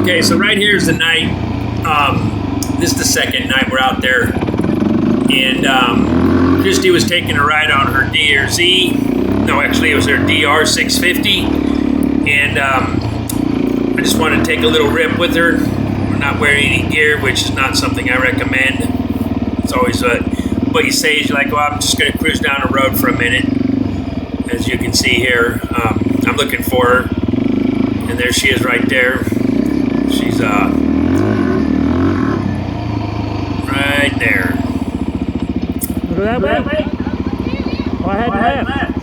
Okay, so right here is the night. This is the second night we're out there, and Christy was taking a ride on her DRZ. No, actually it was her DR 650, and I just wanted to take a little rip with her. We're not wearing any gear, which is not something I recommend. It's always what you say is you're like, well, I'm just going to cruise down the road for a minute. As you can see here, I'm looking for her, and there she is right there. She's right there. Look at that way. Oh, I had left.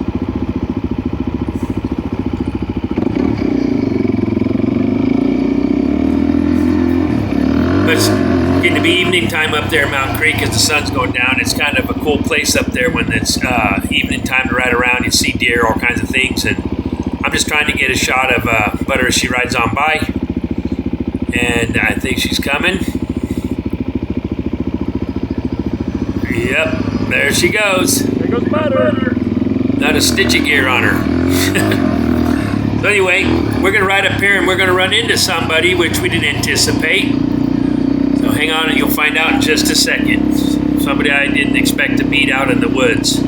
But it's getting to be evening time up there, Mount Creek, as the sun's going down. It's kind of a cool place up there when it's evening time to ride around. You see deer, all kinds of things, and I'm just trying to get a shot of Butter as she rides on by. And I think she's coming. Yep, there she goes. There goes Butter. Not a stitch of gear on her. So anyway, we're going to ride up here and we're going to run into somebody, which we didn't anticipate. So hang on and you'll find out in just a second. Somebody I didn't expect to meet out in the woods.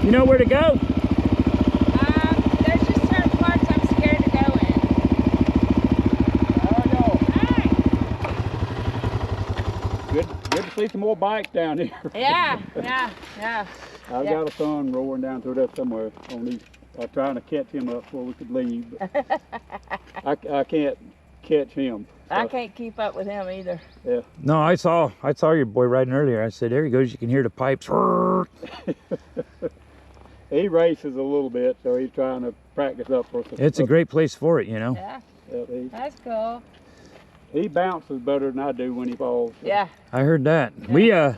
You know where to go? There's just certain parts I'm scared to go in. I don't know. Hi. Good to see some more bikes down here. Yeah. I've got a son rolling down through there somewhere on these. I'm trying to catch him up before we could leave. But I can't catch him. So. I can't keep up with him either. Yeah. No, I saw your boy riding earlier. I said, there he goes. You can hear the pipes. He races a little bit, so he's trying to practice up for some. It's a great place for it, you know. Yeah. Yeah, That's cool. he bounces better than I do when he falls. So. Yeah. I heard that. Yeah.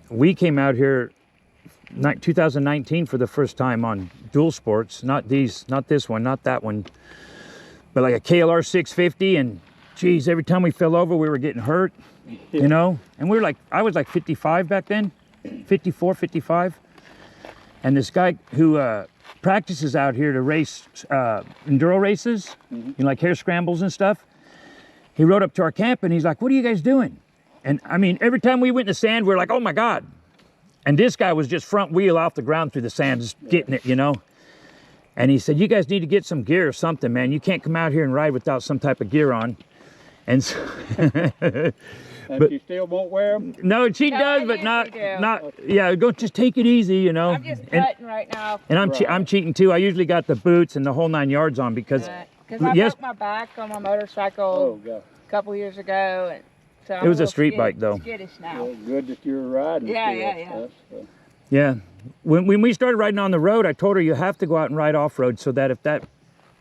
We came out here 2019 for the first time on dual sports. Not this one, not that one, but like a KLR 650. And geez, every time we fell over, we were getting hurt. Yeah. You know. And we were like, I was like 55 back then, 54, 55. And this guy who practices out here to race enduro races, you know, like hare scrambles and stuff, he rode up to our camp and he's like, what are you guys doing? And I mean, every time we went in the sand, we were like, oh my God. And this guy was just front wheel off the ground through the sand, just getting it, you know. And he said, you guys need to get some gear or something, man. You can't come out here and ride without some type of gear on. And so And but, she still won't wear them? no, she No, does, I but usually not, yeah, go just take it easy, you know. I'm just cutting right now. And I'm, Right. I'm cheating too. I usually got the boots and the whole 9 yards on because Because I yes, broke my back on my motorcycle Oh, God. a couple years ago. And so It was a little street bike, though. skittish now. Well, good that you're riding. Yeah, still. yeah. That's, yeah. When we started riding on the road, I told her you have to go out and ride off-road so that if that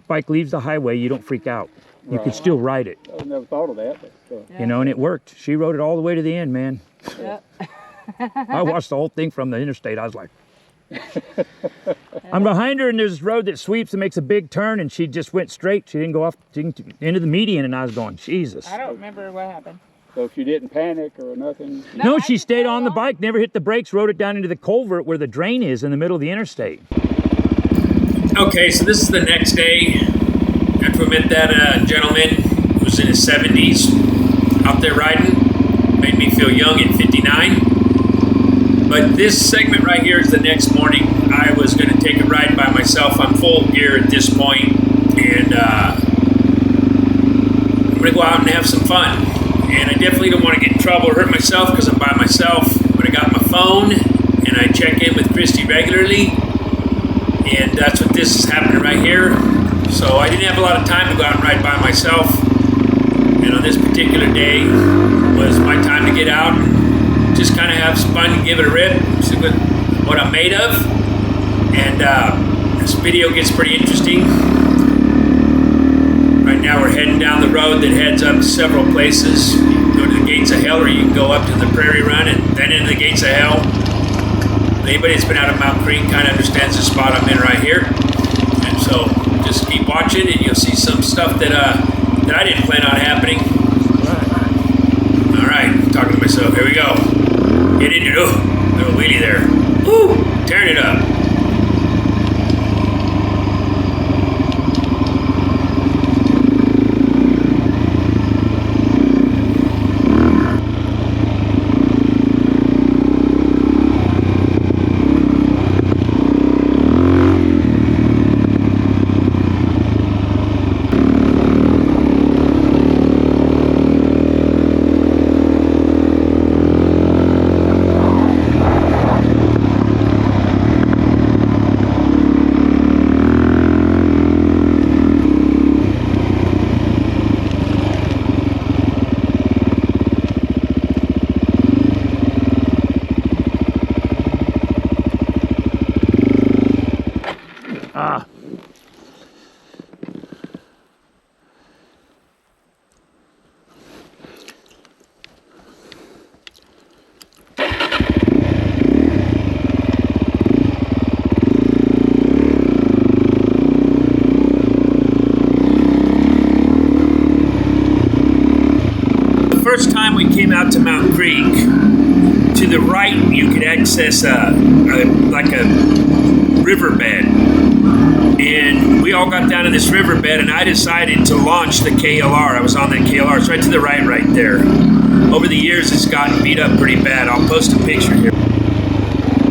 bike leaves the highway, you don't freak out. You can Right. still ride it, I never thought of that. But, Yeah. you know, and it worked. She rode it all the way to the end, man. Yep. I watched the whole thing from the interstate. I was like, I'm behind her and there's this road that sweeps and makes a big turn and she just went straight. She didn't go off into the median and I was going, Jesus. I don't remember what happened. so she didn't panic or nothing? No, I she just stayed fell on the off. bike, never hit the brakes, rode it down into the culvert where the drain is in the middle of the interstate. Okay, so this is the next day. After we met that gentleman who was in his 70s out there riding. Made me feel young at 59. But this segment right here is the next morning. I was going to take a ride by myself. I'm full gear at this point, and I'm going to go out and have some fun. And I definitely don't want to get in trouble or hurt myself because I'm by myself. But I got my phone, and and I check in with Christy regularly, and that's what this is happening right here. So I didn't have a lot of time to go out and ride by myself, and on this particular day was my time to get out and just kind of have some fun and give it a rip, see what I'm made of. And this video gets pretty interesting. Right now we're heading down the road that heads up to several places. You can go to the Gates of Hell, or you can go up to the Prairie Run and then into the Gates of Hell. Anybody that's been out of Mount Creek kind of understands the spot I'm in right here. And so just keep watching and you'll see some stuff that I didn't plan on happening. All right, I'm talking to myself. Here we go. Get into it. Oh, little wheelie there. Woo! Tearing it up. First time we came out to Mount Creek, to the right you could access like a riverbed, and we all got down to this riverbed, and I decided to launch the KLR. I was on that KLR. It's right to the right there. Over the years it's gotten beat up pretty bad. I'll post a picture here.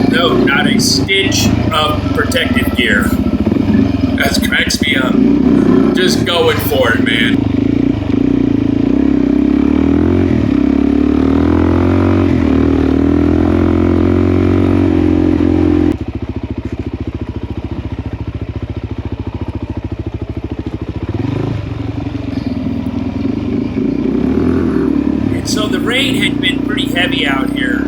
No, not a stitch of protective gear. That cracks me up. Just going for it, man. So the rain had been pretty heavy out here,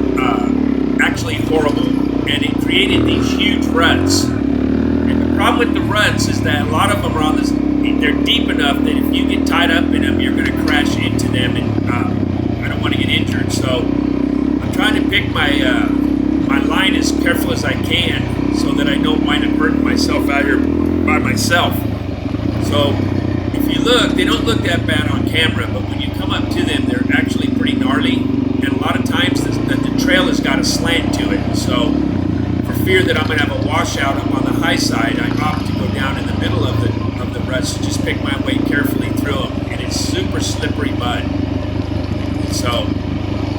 actually horrible, and it created these huge ruts. And the problem with the ruts is that a lot of them are on this, they're deep enough that if you get tied up in them, you're going to crash into them, and I don't want to get injured. So I'm trying to pick my line as careful as I can so that I don't wind up hurting myself out here by myself. So if you look, they don't look that bad on camera, but when you come up to them, they're actually pretty gnarly, and a lot of times the trail has got a slant to it. So for fear that I'm going to have a washout up on the high side, I opt to go down in the middle of the ruts to just pick my way carefully through them, and it's super slippery mud. So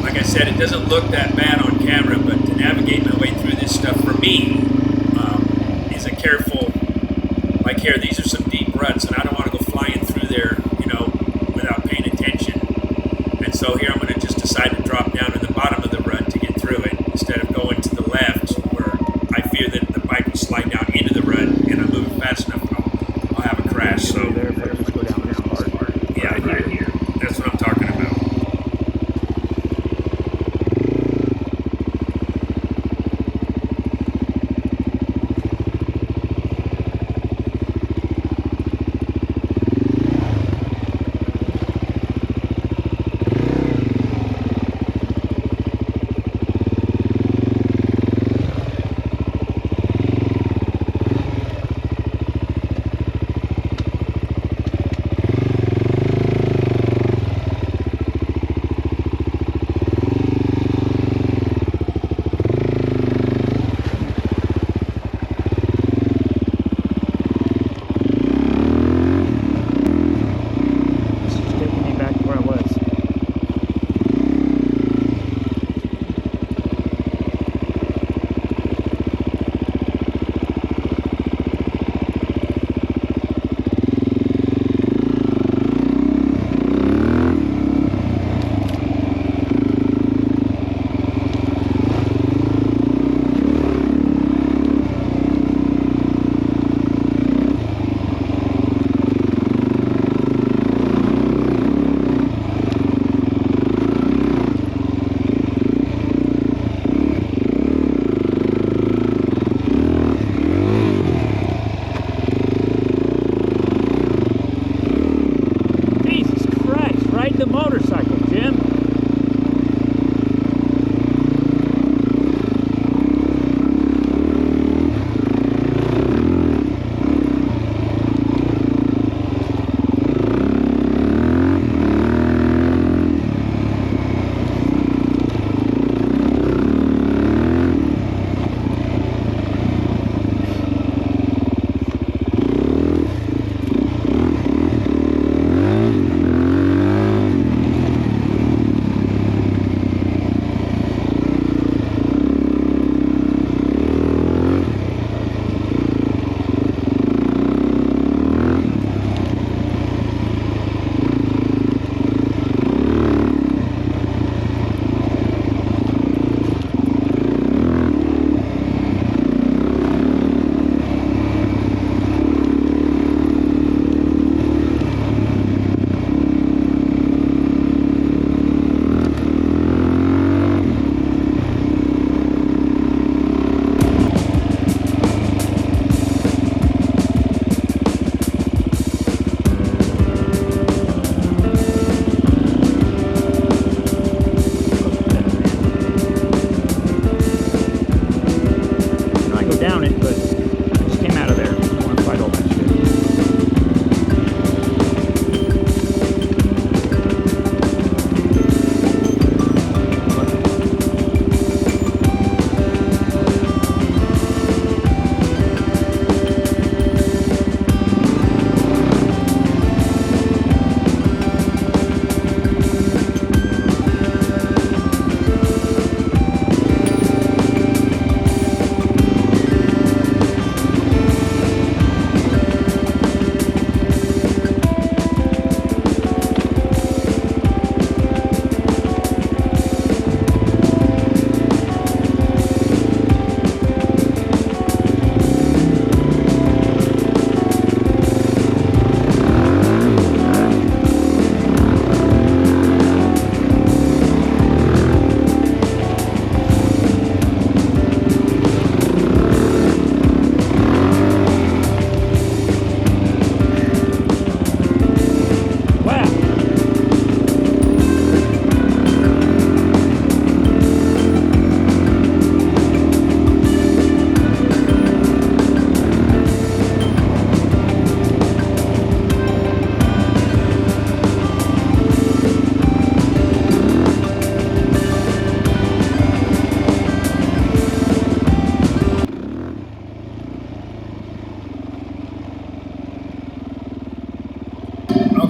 like I said, it doesn't look that bad on camera, but to navigate my way through this stuff for me is a careful, like here, these are some deep ruts, and I don't want to go flying through there, without paying attention. And so here I'm going to just decide to drop down to the bottom of the rut to get through it, instead of going to the left where I fear that the bike will slide down into the rut, and I'm moving fast enough, I'll have a crash. So There, if I just go down this part. yeah, right here. That's what I'm talking about.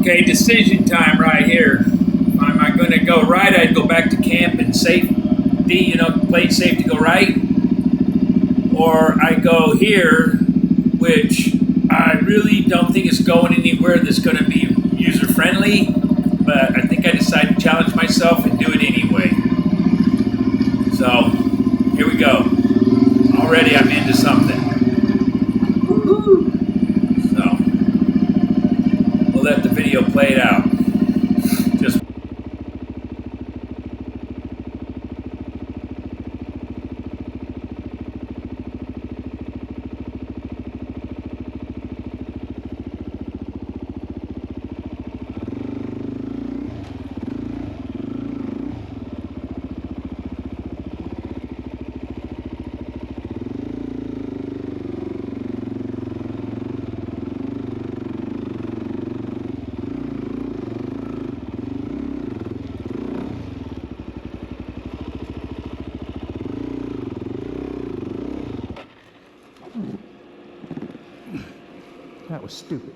Okay, decision time right here. Am I going to go right? I'd go back to camp and safety, play it safe to go right. Or I go here, which I really don't think is going anywhere that's going to be user-friendly. But I think I decided to challenge myself and do it anyway. So, here we go. Already I'm into something. So, we'll let the video play it out. Just That was stupid.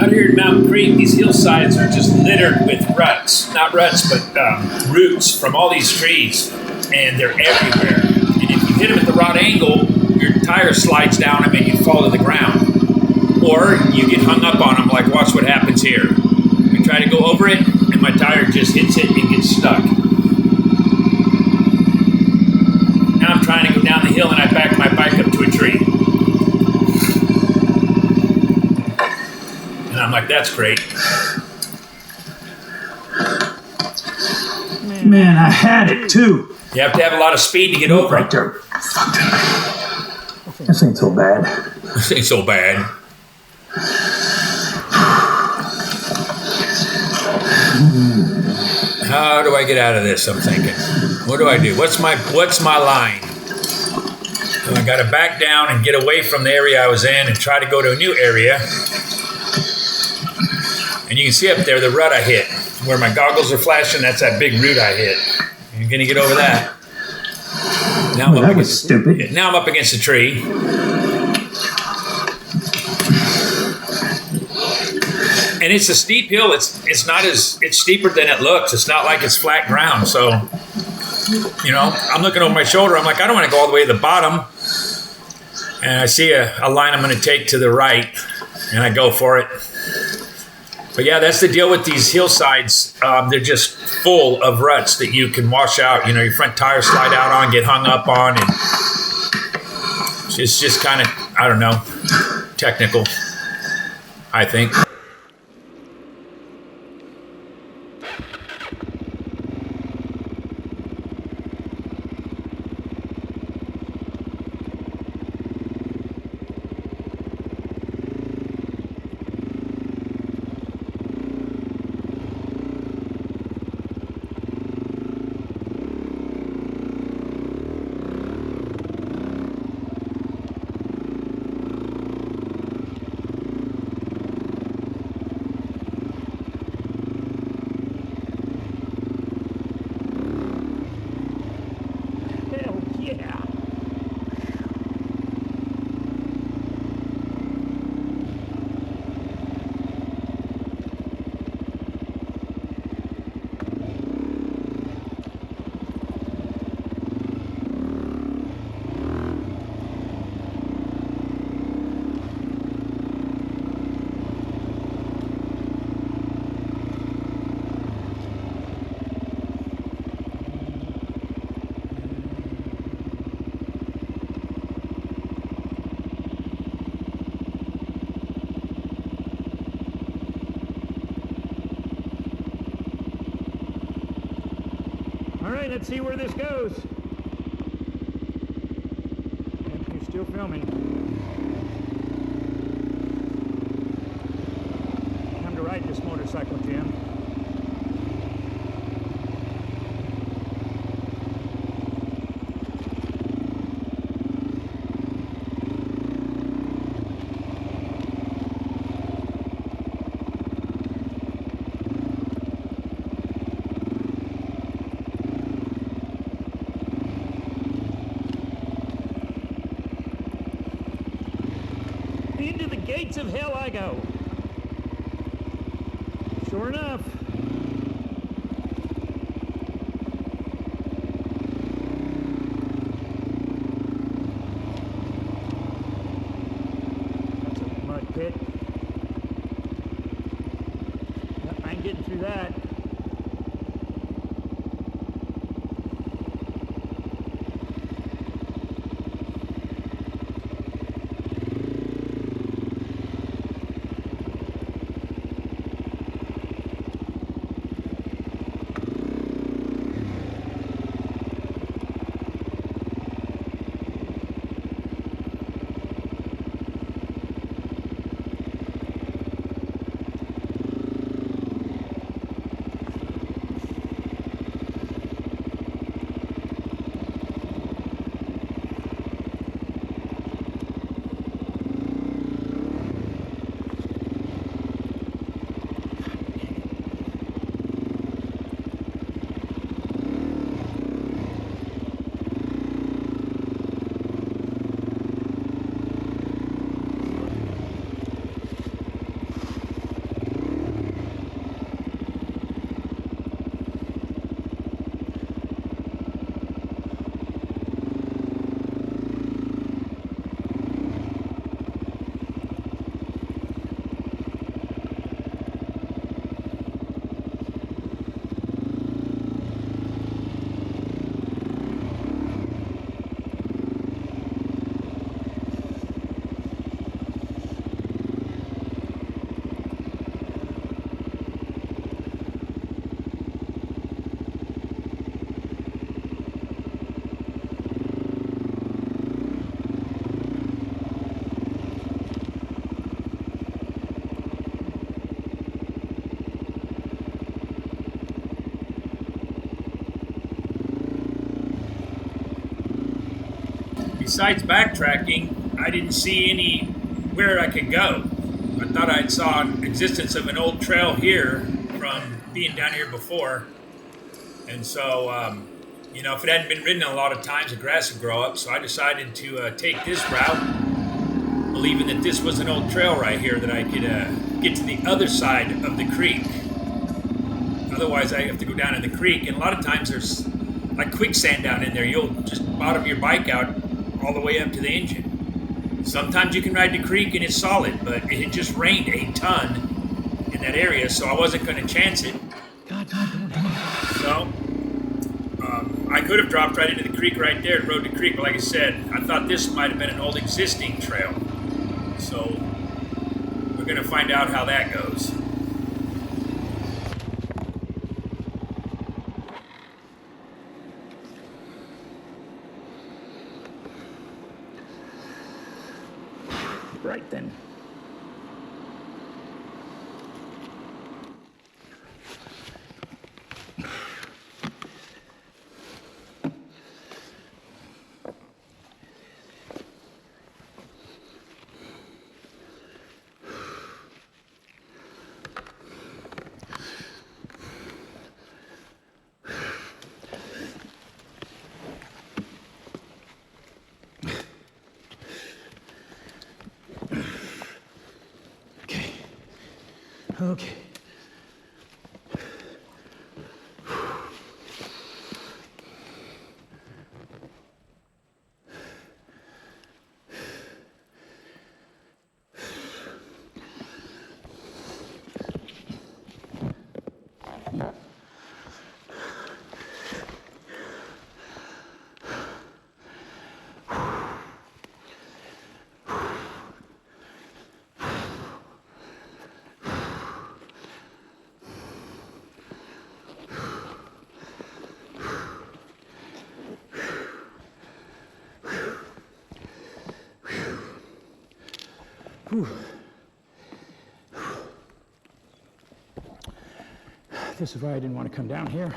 out here in Mountain Creek, these hillsides are just littered with ruts. Not ruts, but roots from all these trees. And they're everywhere. And if you hit them at the right angle, your tire slides down them and you fall to the ground. Or you get hung up on them, like watch what happens here. I try to go over it, and my tire just hits it and gets stuck. Now I'm trying to go down the hill, and I back my bike up to a tree. And I'm like, that's great. Man, I had it too. You have to have a lot of speed to get over it. there. This ain't so bad. This ain't so bad. How do I get out of this? I'm thinking. What do I do? What's my line? So I got to back down and get away from the area I was in and try to go to a new area. And you can see up there the rut I hit. Where my goggles are flashing, that's that big root I hit. You're going to get over that. Now that was stupid. Now I'm up against a tree. And it's a steep hill. It's steeper than it looks. It's not like it's flat ground. So, I'm looking over my shoulder. I'm like, I don't want to go all the way to the bottom. And I see a line I'm going to take to the right, and I go for it. But yeah, that's the deal with these hillsides. They're just full of ruts that you can wash out. Your front tires slide out on, get hung up on, and it's just kind of, I don't know, technical, I think. All right, let's see where this goes. You're still filming. Time to ride this motorcycle, Jim. gates of hell I go. Sure enough. That's a mud pit. Yep, I ain't getting through that. Besides backtracking, I didn't see anywhere I could go. I thought I saw existence of an old trail here from being down here before. And so, if it hadn't been ridden a lot of times, the grass would grow up. So I decided to take this route, believing that this was an old trail right here that I could get to the other side of the creek. Otherwise, I have to go down in the creek. And a lot of times there's like quicksand down in there. You'll just bottom your bike out all the way up to the engine. Sometimes you can ride the creek and it's solid, but it had just rained a ton in that area, so I wasn't going to chance it. So I could have dropped right into the creek right there and rode the creek, but like I said, I thought this might have been an old existing trail. So we're going to find out how that goes. Right then. Okay. Whew. This is why I didn't want to come down here.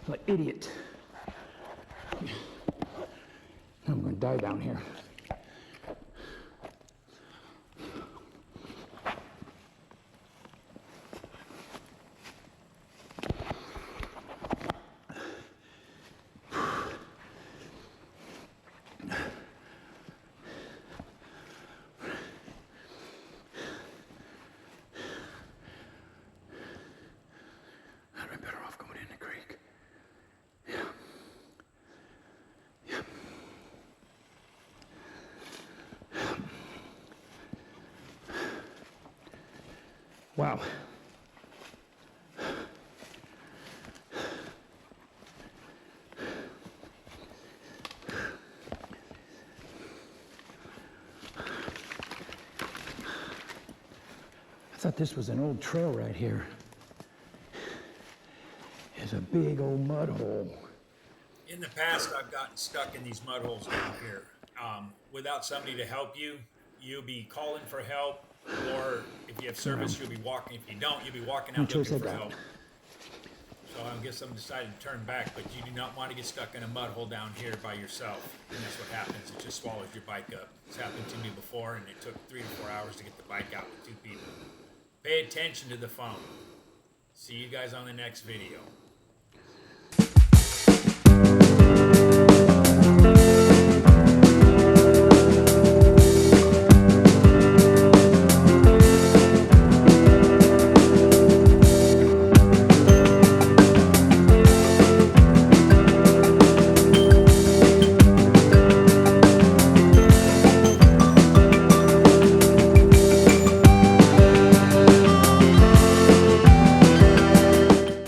Like an idiot. I'm going to die down here. Wow. I thought this was an old trail right here. There's a big old mud hole. In the past, I've gotten stuck in these mud holes down here. Without somebody to help you, you'll be calling for help, or if you have service, you'll be walking. If you don't, you'll be walking out looking for help. So I guess I'm deciding to turn back, but you do not want to get stuck in a mud hole down here by yourself. And that's what happens. It just swallows your bike up. It's happened to me before, and it took 3 to 4 hours to get the bike out with 2 people. Pay attention to the phone. See you guys on the next video.